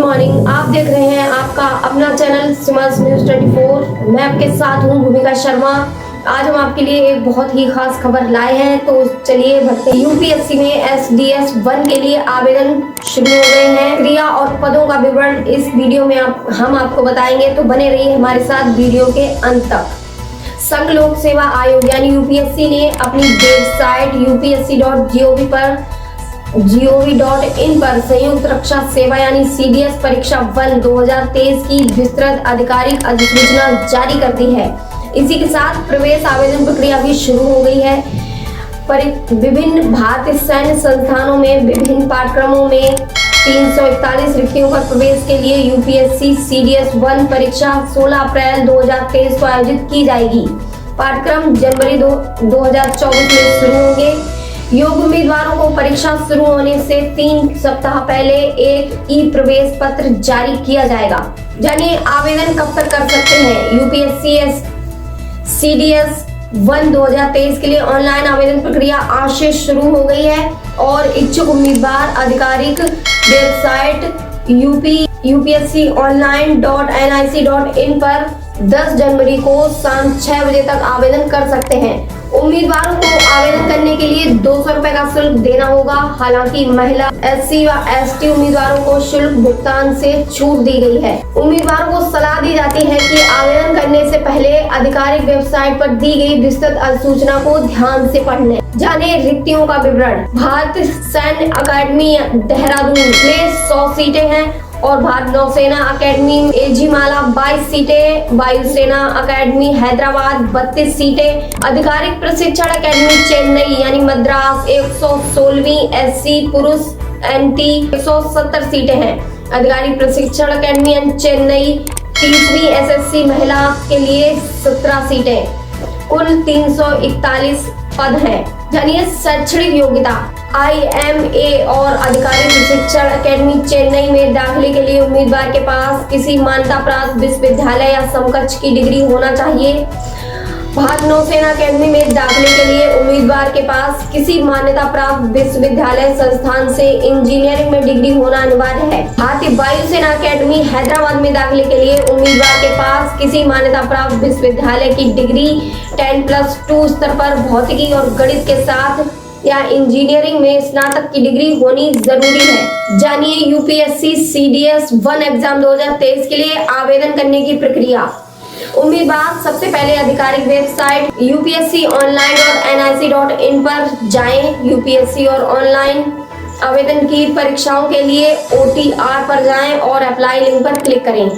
Morning. आप देख रहे हैं आपका अपना चैनल सिमर्स न्यूज 24। मैं आपके साथ हूं भूमिका शर्मा। आज हम आपके लिए एक बहुत ही खास खबर लाए हैं, तो चलिए बढ़ते हैं। यूपीएससी में SDS 1 के लिए आवेदन शुरू हो गए हैं। क्रिया और पदों का विवरण इस वीडियो में हम आपको बताएंगे, तो बने रहिए हमारे साथ वीडियो के अंत तक। संघ लोक सेवा आयोग यानी यूपीएससी ने अपनी वेबसाइट upsc.gov.in पर संयुक्त रक्षा सेवा यानी CDS परीक्षा 1 2023 की विस्तृत आधिकारिक अधिसूचना जारी कर दी है। इसी के साथ प्रवेश आवेदन प्रक्रिया भी शुरू हो गई है। विभिन्न भारतीय सैन्य संस्थानों में विभिन्न पाठ्यक्रमों में 341 रिक्तियों पर प्रवेश के लिए यूपीएससी CDS 1 परीक्षा 16 अप्रैल 2023 को आयोजित की जाएगी। पाठ्यक्रम जनवरी 2024 में शुरू होंगे। योग्य उम्मीदवारों को परीक्षा शुरू होने से 3 सप्ताह पहले एक ई-प्रवेश पत्र जारी किया जाएगा। जानिए आवेदन कब तक कर सकते हैं। यूपीएससी CDS 1 2023 के लिए ऑनलाइन आवेदन प्रक्रिया आज से शुरू हो गई है और इच्छुक उम्मीदवार आधिकारिक वेबसाइट upsconline.nic.in पर 10 जनवरी को शाम 6 बजे तक आवेदन कर सकते हैं। उम्मीदवारों को आवेदन करने के लिए 200 रुपए का शुल्क देना होगा। हालांकि महिला SC व ST उम्मीदवारों को शुल्क भुगतान से छूट दी गई है। उम्मीदवारों को सलाह दी जाती है कि आवेदन करने से पहले आधिकारिक वेबसाइट पर दी गई विस्तृत अधिसूचना को ध्यान से पढ़ लें। जाने रिक्तियों का विवरण। भारतीय सैन्य अकादमी देहरादून में 100 सीटें हैं और भारत नौसेना अकेडमी एझिमाला 22 सीटें, वायुसेना अकेडमी हैदराबाद 32 सीटें, आधिकारिक प्रशिक्षण अकेडमी चेन्नई यानी मद्रास 116वीं SC पुरुष NT 170 सीटें हैं। आधिकारिक प्रशिक्षण अकेडमी चेन्नई 30वीं SSC महिला के लिए 17 सीटें, कुल 341 पद हैं। जानिए शैक्षणिक योग्यता। IMA और आधिकारिक प्रशिक्षण अकेडमी चेन्नई में दाखिले के लिए उम्मीदवार के पास किसी मान्यता प्राप्त विश्वविद्यालय या समकक्ष की डिग्री होना चाहिए। भारत नौसेना अकेडमी में दाखिले के लिए उम्मीदवार के पास किसी मान्यता प्राप्त विश्वविद्यालय संस्थान से इंजीनियरिंग में डिग्री होना अनिवार्य है। भारतीय वायुसेना अकेडमी हैदराबाद में दाखिले के लिए उम्मीदवार के पास किसी मान्यता प्राप्त विश्वविद्यालय की डिग्री 10+2 स्तर पर भौतिकी और गणित के साथ या इंजीनियरिंग में स्नातक की डिग्री होनी जरूरी है। जानिए यूपीएससी CDS 1 एग्जाम 2023 के लिए आवेदन करने की प्रक्रिया। उम्मीदवार सबसे पहले आधिकारिक वेबसाइट upsconline.nic.in पर जाएं। यूपीएससी और ऑनलाइन आवेदन की परीक्षाओं के लिए OTR पर जाएं और अप्लाई लिंक पर क्लिक करें।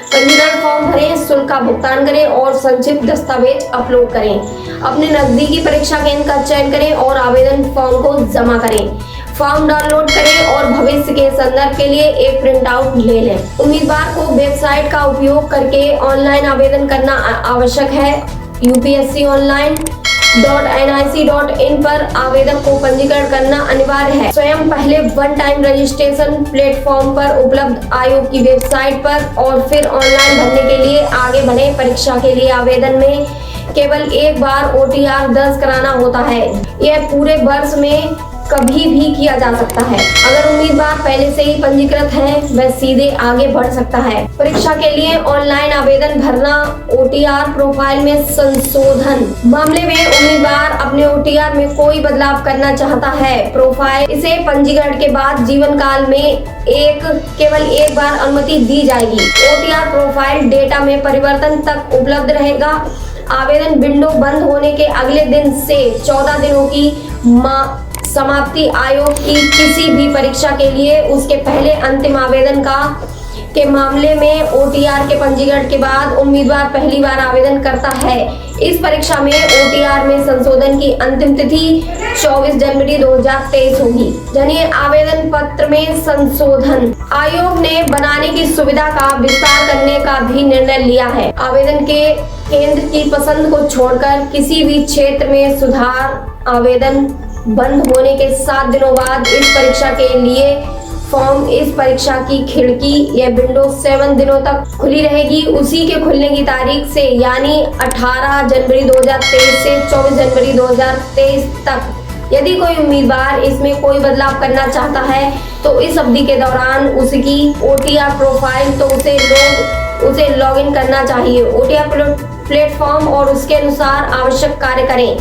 पंजीकरण फॉर्म भरें, शुल्क का भुगतान करें और संक्षिप्त दस्तावेज अपलोड करें। अपने नजदीकी परीक्षा केंद्र का चयन करें और आवेदन फॉर्म को जमा करें। फॉर्म डाउनलोड करें और भविष्य के संदर्भ के लिए एक प्रिंट आउट ले लें। उम्मीदवार को वेबसाइट का उपयोग करके ऑनलाइन आवेदन करना आवश्यक है। upsconline.nic.in पर आवेदक को पंजीकरण करना अनिवार्य है। स्वयं पहले वन टाइम रजिस्ट्रेशन प्लेटफॉर्म पर उपलब्ध आयोग की वेबसाइट पर और फिर ऑनलाइन भरने के लिए आगे बढ़े। परीक्षा के लिए आवेदन में केवल एक बार OTR दर्ज कराना होता है। यह पूरे वर्ष में कभी भी किया जा सकता है। अगर उम्मीदवार पहले से ही पंजीकृत है वह सीधे आगे बढ़ सकता है। परीक्षा के लिए ऑनलाइन आवेदन भरना। OTR प्रोफाइल में संशोधन मामले में उम्मीदवार अपने OTR में कोई बदलाव करना चाहता है। प्रोफाइल इसे पंजीकरण के बाद जीवन काल में केवल एक बार अनुमति दी जाएगी। OTR प्रोफाइल डेटा में परिवर्तन तक उपलब्ध रहेगा। आवेदन विंडो बंद होने के अगले दिन से 14 दिनों की समाप्ति आयोग की किसी भी परीक्षा के लिए उसके पहले अंतिम आवेदन के मामले में OTR के पंजीकरण के बाद उम्मीदवार पहली बार आवेदन करता है। इस परीक्षा में OTR में संशोधन की अंतिम तिथि 24 जनवरी 2023 होगी। जानिए आवेदन पत्र में संशोधन। आयोग ने बनाने की सुविधा का विस्तार करने का भी निर्णय लिया है। आवेदन के केंद्र की पसंद को छोड़कर किसी भी क्षेत्र में सुधार। आवेदन बंद होने के 7 दिनों बाद इस परीक्षा के लिए फॉर्म इस परीक्षा की खिड़की या विंडो 7 दिनों तक खुली रहेगी। उसी के खुलने की तारीख से यानी 18 जनवरी 2023 से 24 जनवरी 2023 तक यदि कोई उम्मीदवार इसमें कोई बदलाव करना चाहता है तो इस अवधि के दौरान उसकी OTR प्रोफाइल तो उसे लॉगिन करना चाहिए। OTR प्लेटफॉर्म और उसके अनुसार आवश्यक कार्य करें।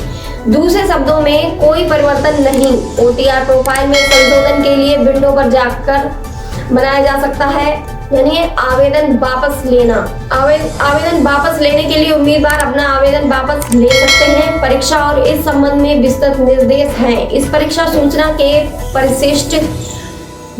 दूसरे शब्दों में कोई परिवर्तन नहीं। OTR प्रोफाइल में संशोधन के लिए विंडो पर जाकर बनाया जा सकता है, यानी आवेदन वापस लेना। आवेदन वापस लेने के लिए उम्मीदवार अपना आवेदन वापस ले सकते हैं। परीक्षा और इस संबंध में विस्तृत निर्देश हैं। इस परीक्षा सूचना के परिशिष्ट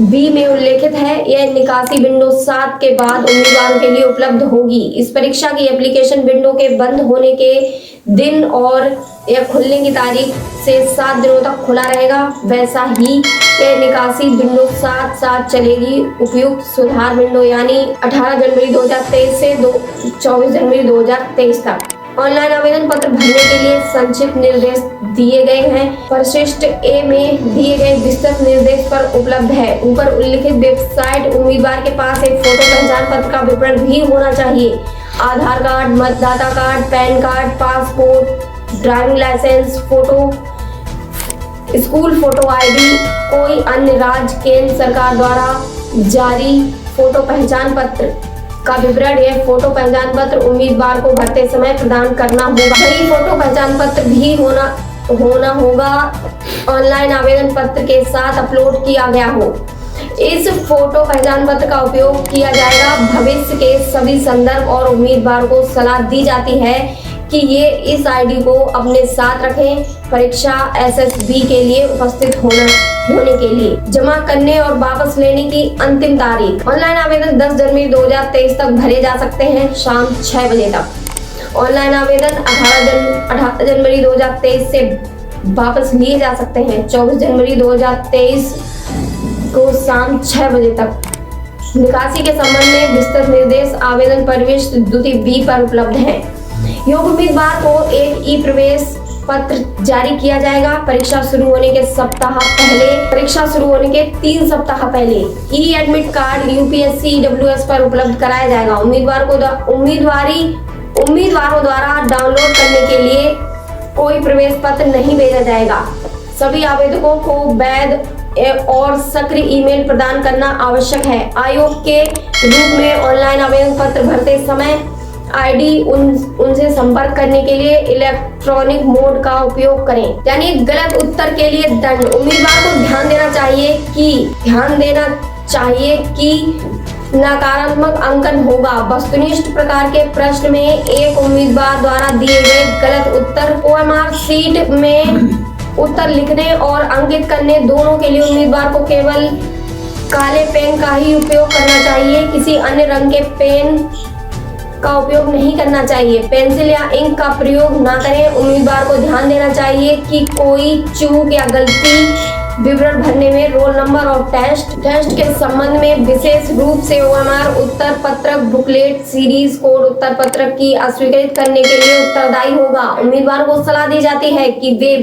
बी में उल्लेखित है। यह निकासी विंडो 7 के बाद उम्मीदवारों के लिए उपलब्ध होगी। इस परीक्षा की एप्लीकेशन विंडो के बंद होने के दिन और यह खुलने की तारीख से 7 दिनों तक खुला रहेगा। वैसा ही यह निकासी विंडो 7 चलेगी। उपयुक्त सुधार विंडो यानी 18 जनवरी 2023 से 24 जनवरी 2023 तक। ऑनलाइन आवेदन पत्र भरने के लिए संक्षिप्त निर्देश दिए गए हैं। परिशिष्ट ए में दिए गए विस्तृत निर्देश पर उपलब्ध है। ऊपर उल्लिखित वेबसाइट उम्मीदवार के पास एक फोटो पहचान पत्र का विवरण भी होना चाहिए। आधार कार्ड, मतदाता card, PAN card, passport, driving licence photo, school photo ID, कोई अन्य राज्य केंद्र सरकार द्वारा जारी फोटो पहचान पत्र का विवरण। यह फोटो पहचान पत्र उम्मीदवार को भरते समय प्रदान करना होगा। वही फोटो पहचान पत्र भी होना होगा ऑनलाइन आवेदन पत्र के साथ अपलोड किया गया हो। इस फोटो पहचान पत्र का उपयोग किया जाएगा। भविष्य के सभी संदर्भ और उम्मीदवार को सलाह दी जाती है कि ये इस ID को अपने साथ रखें। परीक्षा SSB के लिए उपस्थित होने के लिए जमा करने और वापस लेने की अंतिम तारीख। ऑनलाइन आवेदन 10 जनवरी 2023 तक भरे जा सकते हैं, शाम 6 बजे तक। ऑनलाइन आवेदन 18 जनवरी 2023 से वापस लिए जा सकते हैं 24 जनवरी 2023 को शाम 6 बजे तक। निकासी के संबंध में विस्तृत निर्देश आवेदन परिशिष्ट द्वितीय B पर उपलब्ध है। योग्य उम्मीदवार को एक ई-प्रवेश पत्र जारी किया जाएगा। परीक्षा शुरू होने के 3 सप्ताह पहले ई-एडमिट कार्ड UPSC EWS पर उपलब्ध कराया जाएगा। उम्मीदवारों द्वारा डाउनलोड करने के लिए कोई प्रवेश पत्र नहीं भेजा जाएगा। सभी आवेदकों को वैध और सक्रिय ईमेल प्रदान करना आवश्यक है। आयोग के रूप में ऑनलाइन आवेदन पत्र भरते समय ID उनसे संपर्क करने के लिए इलेक्ट्रॉनिक मोड का उपयोग करें। यानी गलत उत्तर के लिए दंड। उम्मीदवार को ध्यान देना चाहिए कि नकारात्मक अंकन होगा। वस्तुनिष्ठ प्रकार के प्रश्न में एक उम्मीदवार द्वारा दिए गए गलत उत्तर OMR शीट में उत्तर लिखने और अंकित करने दोनों के लिए उम्मीदवार को केवल काले पेन का ही उपयोग करना चाहिए। किसी अन्य रंग के पेन का उपयोग नहीं करना चाहिए। पेंसिल या इंक का प्रयोग ना करें। उम्मीदवार को ध्यान देना चाहिए कि कोई चूक या गलती विवरण भरने में रोल नंबर और टेस्ट के संबंध में विशेष रूप से OMR उत्तर पत्रक बुकलेट सीरीज कोड उत्तर पत्रक की अस्वीकृत करने के लिए उत्तरदायी होगा। उम्मीदवार को सलाह दी जाती है कि वे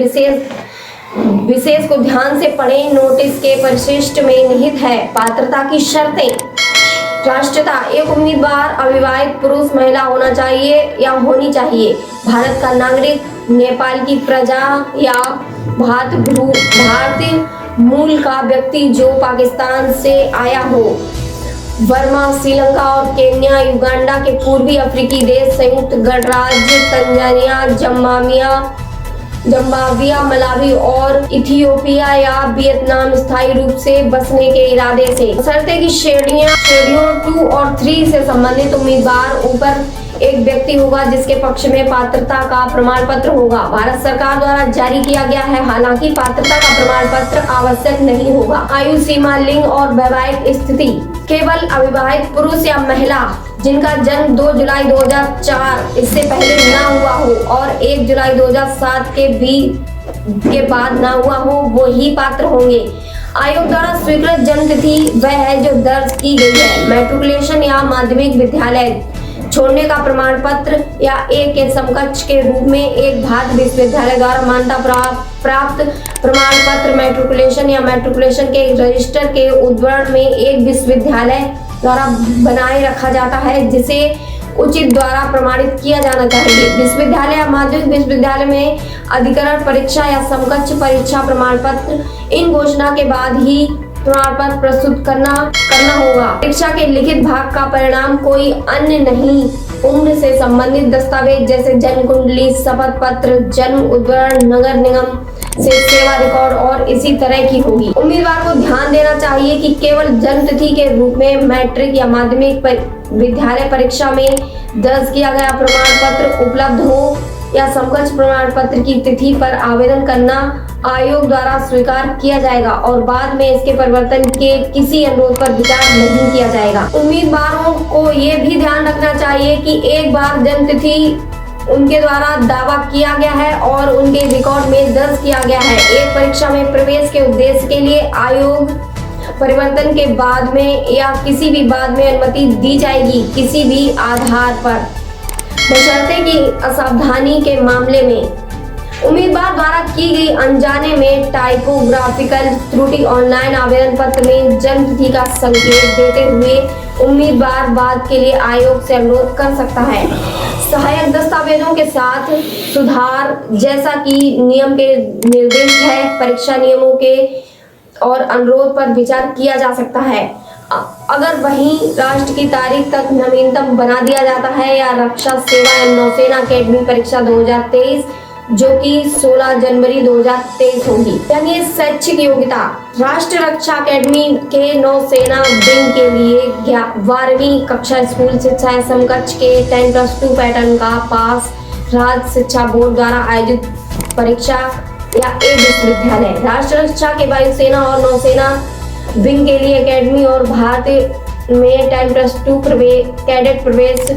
विशेष को ध्यान से पढ़ें। नोटिस के परिशिष्ट में निहित है। पात्रता की शर्तें। राष्ट्रीयता। एक उम्मीदवार अविवाहित पुरुष महिला होना चाहिए या होनी चाहिए। भारत का नागरिक, नेपाल की प्रजा या भारतीय मूल का व्यक्ति जो पाकिस्तान से आया हो। बर्मा, श्रीलंका और केन्या, युगांडा के पूर्वी अफ्रीकी देश, संयुक्त गणराज्य, तंजानिया, जम्बाविया, मलावी और इथियोपिया या वियतनाम स्थायी रूप से बसने के इरादे से। शर्तें की श्रेणियों 2 और 3 से संबंधित उम्मीदवार ऊपर एक व्यक्ति होगा जिसके पक्ष में पात्रता का प्रमाण पत्र होगा। भारत सरकार द्वारा जारी किया गया है। हालांकि पात्रता का प्रमाण पत्र आवश्यक नहीं होगा। आयु सीमा, लिंग और वैवाहिक स्थिति। केवल अविवाहित पुरुष या महिला जिनका जन्म 2 जुलाई 2004 इससे पहले ना हुआ हो और 1 जुलाई 2007 के बाद ना हुआ हो वो ही पात्र होंगे। आयोग द्वारा स्वीकृत जन्म तिथि वह है जो दर्ज की गई है। मैट्रिकुलेशन या माध्यमिक विद्यालय छोड़ने का प्रमाण पत्र या एक के समकक्ष के रूप में एक भारतीय विश्वविद्यालय द्वारा मान्यता प्राप्त प्रमाण पत्र मैट्रिकुलेशन या मैट्रिकुलेशन के रजिस्टर के उद्धरण में एक विश्वविद्यालय द्वारा बनाए रखा जाता है जिसे उचित द्वारा प्रमाणित किया जाना चाहिए। विश्वविद्यालय या माध्यमिक विश्वविद्यालय में अधिकरण परीक्षा या समकक्ष परीक्षा प्रमाण पत्र इन घोषणा के बाद ही प्रमाण पत्र प्रस्तुत करना होगा। परीक्षा के लिखित भाग का परिणाम कोई अन्य नहीं, उम्र से संबंधित दस्तावेज जैसे जन्म कुंडली, शपथ पत्र, जन्म उद्धरण, नगर निगम से सेवा रिकॉर्ड और इसी तरह की होगी। उम्मीदवार को ध्यान देना चाहिए कि केवल जन्म तिथि के रूप में मैट्रिक या माध्यमिक विद्यालय परीक्षा में दर्ज किया गया प्रमाण पत्र उपलब्ध हो या समकक्ष प्रमाण पत्र की तिथि पर आवेदन करना आयोग द्वारा स्वीकार किया जाएगा और बाद में इसके परिवर्तन के किसी अनुरोध पर विचार नहीं किया जाएगा। उम्मीदवारों को ये भी ध्यान रखना चाहिए कि एक बार जन्म तिथि उनके द्वारा दावा किया गया है और उनके रिकॉर्ड में दर्ज किया गया है, एक परीक्षा में प्रवेश के उद्देश्य के लिए आयोग परिवर्तन के बाद में या किसी भी बाद में अनुमति दी जाएगी किसी भी आधार पर, बशर्ते कि असावधानी के मामले में उम्मीदवार द्वारा की गई अनजाने में टाइपोग्राफिकल त्रुटि ऑनलाइन आवेदन पत्र में जन्म तिथि का संकेत देते हुए उम्मीदवार बाद के लिए आयोग से अनुरोध कर सकता है। सहायक दस्तावेजों के साथ सुधार जैसा कि नियम के निर्देश है, परीक्षा नियमों के और अनुरोध पर विचार किया जा सकता है। अगर वहीं राष्ट्र की तारीख तक नवीनतम बना दिया जाता है या रक्षा सेवा एवं नौसेना अकेडमी परीक्षा 2023 जो कि 16 जनवरी 2023 होगी। यानी शैक्षिक योग्यता राष्ट्रीय रक्षा अकेडमी के नौसेना विंग के लिए 12वीं कक्षा स्कूल शिक्षा समकक्ष के 10+2 पैटर्न का पास, राज्य शिक्षा बोर्ड द्वारा आयोजित परीक्षा या एक विश्वविद्यालय, राष्ट्रीय रक्षा के वायुसेना और नौसेना विंग के लिए एकेडमी और भारत में 10+2 कैडेट प्रवेश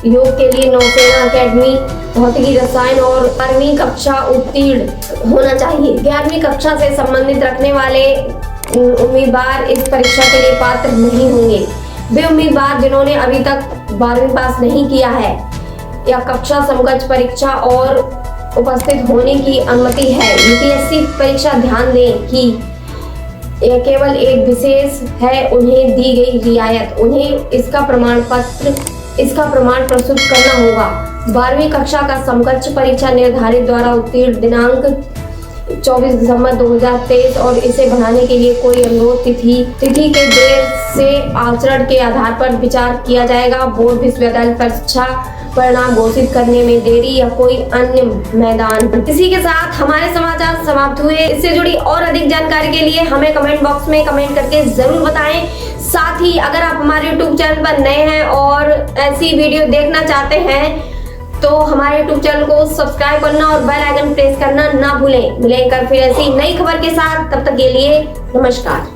योग के लिए नौसेना अकेडमी भौतिकी रसायन और 12वीं कक्षा उत्तीर्ण होना चाहिए। 11वीं कक्षा से संबंधित रखने वाले उम्मीदवार इस परीक्षा के लिए पात्र नहीं होंगे। वे उम्मीदवार जिन्होंने अभी तक 12वीं पास नहीं किया है या कक्षा समकक्ष परीक्षा और उपस्थित होने की अनुमति है। यूपीएससी परीक्षा ध्यान दें कि यह केवल एक विशेष है, उन्हें दी गई रियायत, उन्हें इसका प्रमाण प्रस्तुत करना होगा। 12वीं कक्षा का समकक्ष परीक्षा निर्धारित द्वारा उत्तीर्ण दिनांक 24 दिसंबर 2023 और इसे बढ़ाने के लिए कोई अनुरोध तिथि के देर से आचरण के आधार पर विचार किया जाएगा। बोर्ड विश्वविद्यालय परीक्षा परिणाम घोषित करने में देरी या कोई अन्य मैदान। इसी के साथ हमारे समाचार समाप्त हुए। इससे जुड़ी और अधिक जानकारी के लिए हमें कमेंट बॉक्स में कमेंट करके जरूर बताएं। साथ ही अगर आप हमारे YouTube चैनल पर नए हैं और ऐसी वीडियो देखना चाहते हैं तो हमारे YouTube चैनल को सब्सक्राइब करना और बेल आइकन प्रेस करना ना भूलें। मिलेंगे फिर ऐसी नई खबर के साथ, तब तक के लिए नमस्कार।